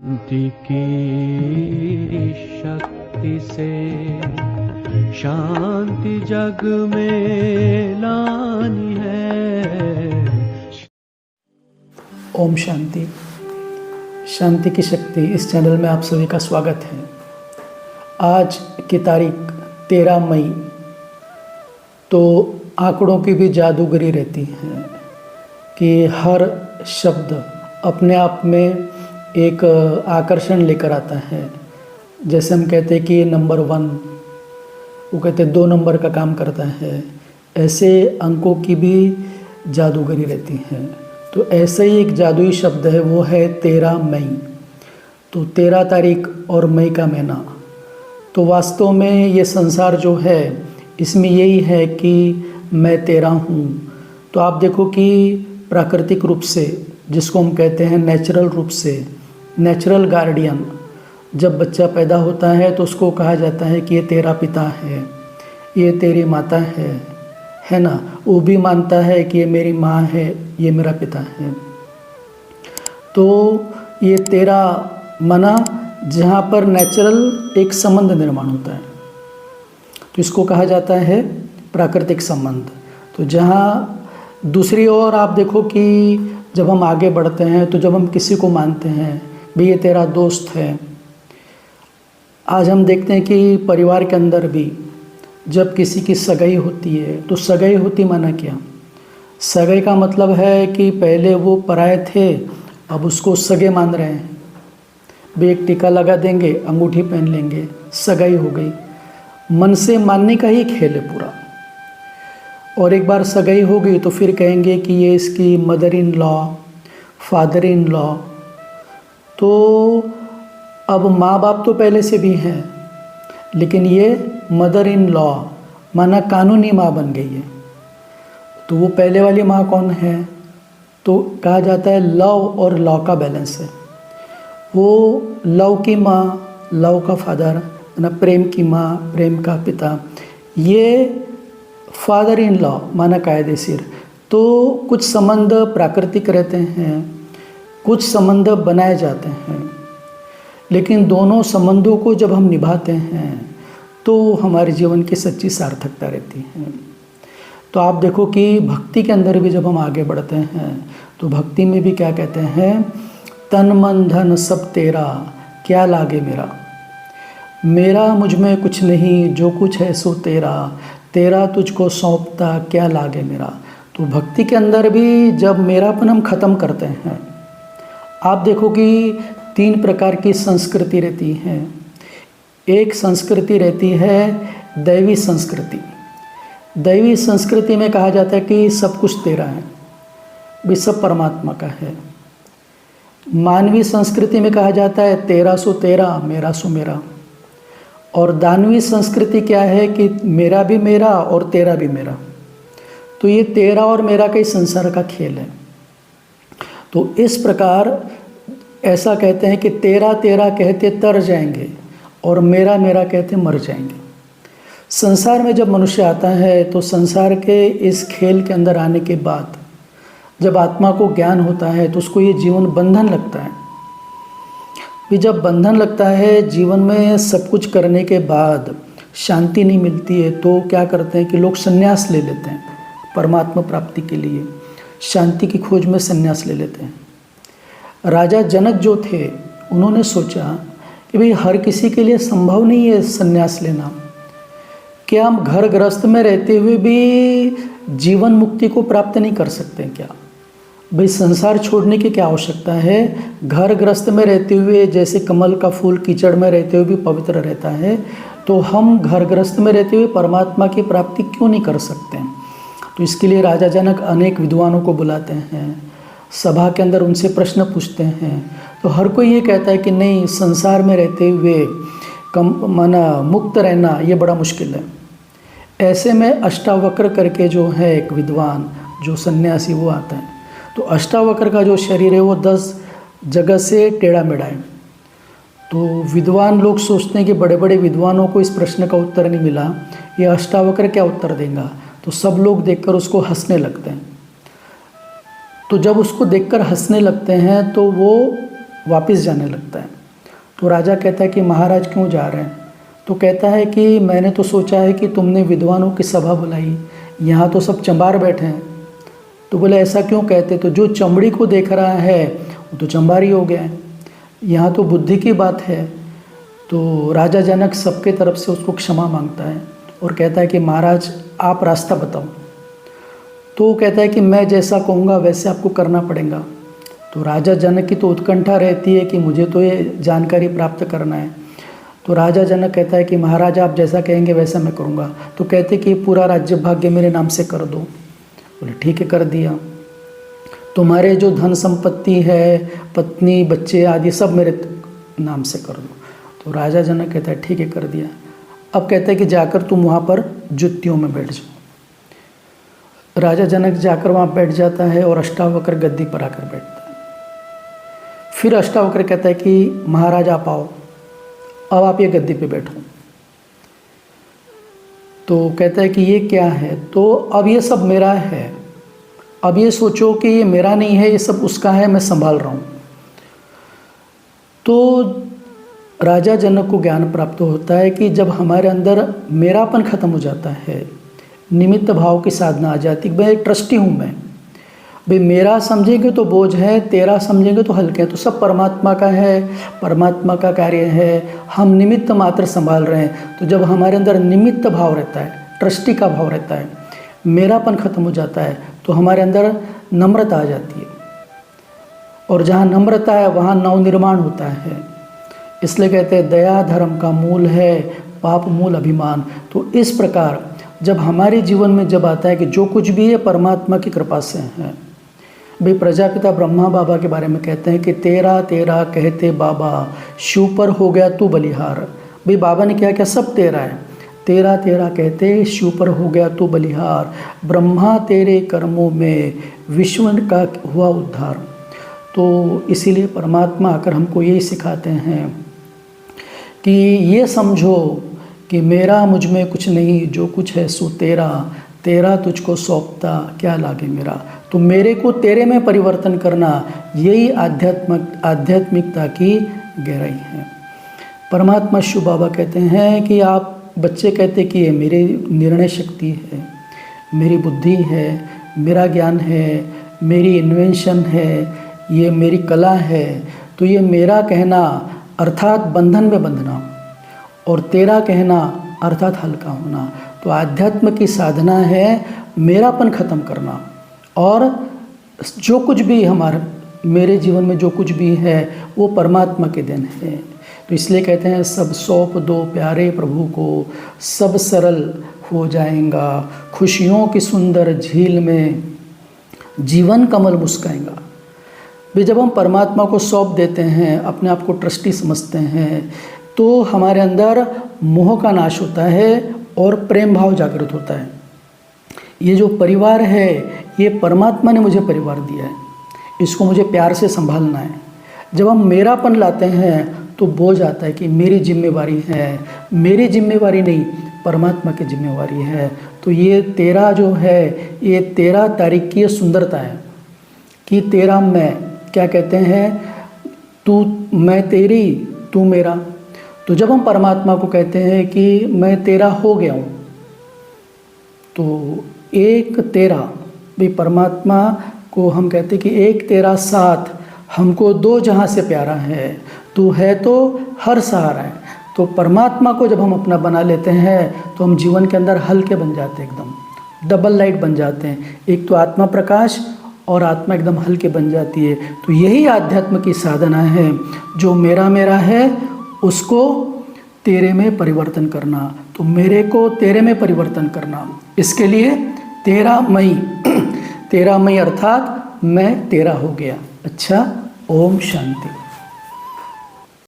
शांति की शक्ति से शांति जग में लानी है। ओम शांति। शांति की शक्ति इस चैनल में आप सभी का स्वागत है। आज की तारीख 13 मई। तो आंकड़ों की भी जादूगरी रहती है कि हर शब्द अपने आप में एक आकर्षण लेकर आता है। जैसे हम कहते हैं कि नंबर 1, वो कहते हैं 2 नंबर का काम करता है। ऐसे अंकों की भी जादूगरी रहती है। तो ऐसे ही एक जादुई शब्द है, वो है 13 मई। तो 13 तारीख और मई का महीना, तो वास्तव में ये संसार जो है इसमें यही है कि मैं तेरा हूँ। तो आप देखो कि प्राकृतिक रूप से, जिसको हम कहते हैं नेचुरल रूप से, नेचुरल गार्डियन, जब बच्चा पैदा होता है तो उसको कहा जाता है कि ये तेरा पिता है, ये तेरी माता है ना। वो भी मानता है कि ये मेरी माँ है, ये मेरा पिता है। तो ये तेरा मना जहाँ पर नेचुरल एक संबंध निर्माण होता है, तो इसको कहा जाता है प्राकृतिक संबंध। तो जहाँ दूसरी ओर आप देखो कि जब हम आगे बढ़ते हैं, तो जब हम किसी को मानते हैं भाई ये तेरा दोस्त है। आज हम देखते हैं कि परिवार के अंदर भी जब किसी की सगाई होती है, तो सगाई होती माना क्या? सगाई का मतलब है कि पहले वो पराये थे, अब उसको सगे मान रहे हैं। भी एक टीका लगा देंगे, अंगूठी पहन लेंगे, सगाई हो गई। मन से मानने का ही खेल है पूरा। और एक बार सगाई हो गई तो फिर कहेंगे कि ये इसकी mother in law, father in law. तो अब माँ बाप तो पहले से भी हैं, लेकिन ये मदर इन लॉ माना कानूनी माँ बन गई है। तो वो पहले वाली माँ कौन है? तो कहा जाता है लव और लॉ का बैलेंस है। वो लव की माँ, लव का फादर, ना प्रेम की माँ, प्रेम का पिता, ये फादर इन लॉ माना कायदेशीर। तो कुछ संबंध प्राकृतिक रहते हैं, कुछ संबंध बनाए जाते हैं, लेकिन दोनों संबंधों को जब हम निभाते हैं तो हमारे जीवन की सच्ची सार्थकता रहती है। तो आप देखो कि भक्ति के अंदर भी जब हम आगे बढ़ते हैं, तो भक्ति में भी क्या कहते हैं? तन मन धन सब तेरा, क्या लागे मेरा। मेरा मुझ में कुछ नहीं, जो कुछ है सो तेरा, तेरा तुझको सौंपता, क्या लागे मेरा। तो भक्ति के अंदर भी जब मेरापन हम ख़त्म करते हैं, आप देखो कि 3 प्रकार की संस्कृति रहती है। एक संस्कृति रहती है दैवी संस्कृति। दैवी संस्कृति में कहा जाता है कि सब कुछ तेरा है, भी सब परमात्मा का है। मानवीय संस्कृति में कहा जाता है तेरा सो तेरा, मेरा सो मेरा। और दानवी संस्कृति क्या है कि मेरा भी मेरा और तेरा भी मेरा। तो ये तेरा और मेरा का ही संसार का खेल है। तो इस प्रकार ऐसा कहते हैं कि तेरा तेरा कहते तर जाएंगे और मेरा मेरा कहते मर जाएंगे। संसार में जब मनुष्य आता है, तो संसार के इस खेल के अंदर आने के बाद जब आत्मा को ज्ञान होता है, तो उसको ये जीवन बंधन लगता है। भी जब बंधन लगता है, जीवन में सब कुछ करने के बाद शांति नहीं मिलती है, तो क्या करते हैं कि लोग संन्यास ले लेते हैं। परमात्मा प्राप्ति के लिए शांति की खोज में संन्यास ले लेते हैं। राजा जनक जो थे, उन्होंने सोचा कि भाई हर किसी के लिए संभव नहीं है संन्यास लेना। क्या हम घर गृहस्थ में रहते हुए भी जीवन मुक्ति को प्राप्त नहीं कर सकते क्या? भाई संसार छोड़ने की क्या आवश्यकता है? घर गृहस्थ में रहते हुए जैसे कमल का फूल कीचड़ में रहते हुए भी पवित्र रहता है, तो हम घर गृहस्थ में रहते हुए परमात्मा की प्राप्ति क्यों नहीं कर सकते? तो इसके लिए राजा जनक अनेक विद्वानों को बुलाते हैं, सभा के अंदर उनसे प्रश्न पूछते हैं। तो हर कोई ये कहता है कि नहीं, संसार में रहते हुए मुक्त रहना ये बड़ा मुश्किल है। ऐसे में अष्टावक्र करके जो है एक विद्वान, जो सन्यासी, वो आता है। तो अष्टावक्र का जो शरीर है वो 10 जगह से टेढ़ा मेढ़ा है। तो विद्वान लोग सोचते हैं कि बड़े बड़े विद्वानों को इस प्रश्न का उत्तर नहीं मिला, ये अष्टावक्र क्या उत्तर देगा। तो सब लोग देखकर उसको हंसने लगते हैं। तो जब उसको देखकर हंसने लगते हैं, तो वो वापस जाने लगता है। तो राजा कहता है कि महाराज क्यों जा रहे हैं? तो कहता है कि मैंने तो सोचा है कि तुमने विद्वानों की सभा बुलाई, यहाँ तो सब चंबार बैठे हैं। तो बोले ऐसा क्यों कहते? तो जो चमड़ी को देख रहा है वो तो चंबार ही हो गया है, यहाँ तो बुद्धि की बात है। तो राजा जनक सबके तरफ से उसको क्षमा मांगता है और कहता है कि महाराज आप रास्ता बताओ। तो वो कहता है कि मैं जैसा कहूँगा वैसे आपको करना पड़ेगा। तो राजा जनक की तो उत्कंठा रहती है कि मुझे तो ये जानकारी प्राप्त करना है। तो राजा जनक कहता है कि महाराज आप जैसा कहेंगे वैसा मैं करूँगा। तो कहते कि पूरा राज्य भाग्य मेरे नाम से कर दो। बोले ठीक है, कर दिया। तुम्हारे जो धन संपत्ति है, पत्नी बच्चे आदि सब मेरे नाम से कर दो। तो राजा जनक कहता है ठीक है, कर दिया। अब कहता है कि जाकर तुम वहाँ पर जुत्तियों में बैठ जाओ। राजा जनक जाकर वहाँ बैठ जाता है और अष्टावक्र गद्दी पर आकर बैठता है। फिर अष्टावक्र कहता है कि महाराज आप आओ, अब आप ये गद्दी पे बैठो। तो कहता है कि ये क्या है? तो अब ये सब मेरा है, अब ये सोचो कि ये मेरा नहीं है, ये सब उसका है, मैं संभाल रहा हूँ। तो राजा जनक को ज्ञान प्राप्त होता है कि जब हमारे अंदर मेरापन खत्म हो जाता है, निमित्त भाव की साधना आ जाती है। भाई ट्रस्टी हूँ मैं, भाई मेरा समझेंगे तो बोझ है, तेरा समझेंगे तो हल्के हैं। तो सब परमात्मा का है, परमात्मा का कार्य है, हम निमित्त मात्र संभाल रहे हैं। तो जब हमारे अंदर निमित्त भाव रहता है, ट्रस्टी का भाव रहता है, मेरापन खत्म हो जाता है, तो हमारे अंदर नम्रता आ जाती है। और जहाँ नम्रता है वहाँ नवनिर्माण होता है। इसलिए कहते हैं दया धर्म का मूल है, पाप मूल अभिमान। तो इस प्रकार जब हमारे जीवन में जब आता है कि जो कुछ भी है परमात्मा की कृपा से है। भाई प्रजापिता ब्रह्मा बाबा के बारे में कहते हैं कि तेरा तेरा कहते बाबा, शिव पर हो गया तू बलिहार। भाई बाबा ने क्या क्या? सब तेरा है। तेरा तेरा कहते शिव पर हो गया तू बलिहार, ब्रह्मा तेरे कर्मों में विश्व का हुआ उद्धार। तो इसीलिए परमात्मा आकर हमको यही सिखाते हैं कि ये समझो कि मेरा मुझ में कुछ नहीं, जो कुछ है सो तेरा, तेरा तुझको सौंपता क्या लागे मेरा। तो मेरे को तेरे में परिवर्तन करना, यही आध्यात्मिकता की गहराई है। परमात्मा शिव बाबा कहते हैं कि आप बच्चे कहते कि ये मेरी निर्णय शक्ति है, मेरी बुद्धि है, मेरा ज्ञान है, मेरी इन्वेंशन है, ये मेरी कला है। तो ये मेरा कहना अर्थात बंधन में बंधना और तेरा कहना अर्थात हल्का होना। तो आध्यात्म की साधना है मेरापन खत्म करना, और जो कुछ भी मेरे जीवन में जो कुछ भी है वो परमात्मा के देन है। तो इसलिए कहते हैं सब सौंप दो प्यारे प्रभु को, सब सरल हो जाएगा, खुशियों की सुंदर झील में जीवन कमल मुस्काएगा। भी जब हम परमात्मा को सौंप देते हैं, अपने आप को ट्रस्टी समझते हैं, तो हमारे अंदर मोह का नाश होता है और प्रेम भाव जागृत होता है। ये जो परिवार है ये परमात्मा ने मुझे परिवार दिया है, इसको मुझे प्यार से संभालना है। जब हम मेरापन लाते हैं तो बोझ आता है कि मेरी जिम्मेवारी है, मेरी जिम्मेवारी नहीं परमात्मा की जिम्मेवारी है। तो ये तेरा जो है, ये 13 तारीख की सुंदरता है कि तेरा मैं, क्या कहते हैं, तू मैं तेरी तू मेरा। तो जब हम परमात्मा को कहते हैं कि मैं तेरा हो गया हूँ, तो एक तेरा भी परमात्मा को हम कहते हैं कि एक तेरा साथ, हमको दो जहाँ से प्यारा है, तू है तो हर सहारा है। तो परमात्मा को जब हम अपना बना लेते हैं तो हम जीवन के अंदर हल्के बन जाते हैं, एकदम डबल लाइट बन जाते हैं। एक तो आत्मा प्रकाश और आत्मा एकदम हल्के बन जाती है। तो यही आध्यात्म की साधना है, जो मेरा मेरा है उसको तेरे में परिवर्तन करना, तो मेरे को तेरे में परिवर्तन करना। इसके लिए 13 मई अर्थात मैं तेरा हो गया। अच्छा, ओम शांति।